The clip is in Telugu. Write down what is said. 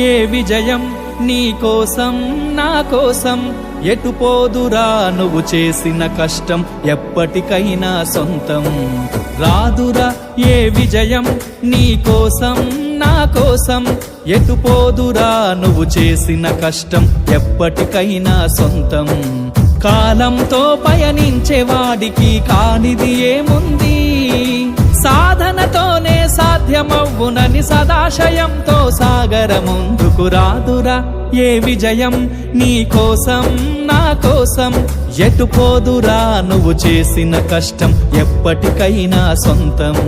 ఏ విజయం నీ కోసం నా కోసం ఎటు పోదురా నువ్వు చేసిన కష్టం ఎప్పటికైనా సొంతం రాదురా ఏ విజయం నీ కోసం నా కోసం ఎటు పోదురా నువ్వు చేసిన కష్టం ఎప్పటికైనా సొంతం కాలంతో పయనించే వాడికి కానిది ఏముంది సాధనతోనే సాధ్యమవ్వునని సదాశయంతో సాగర ముందుకు రాదురా ఏ విజయం నీ కోసం నా కోసం ఎటు పోదురా నువ్వు చేసిన కష్టం ఎప్పటికైనా సొంతం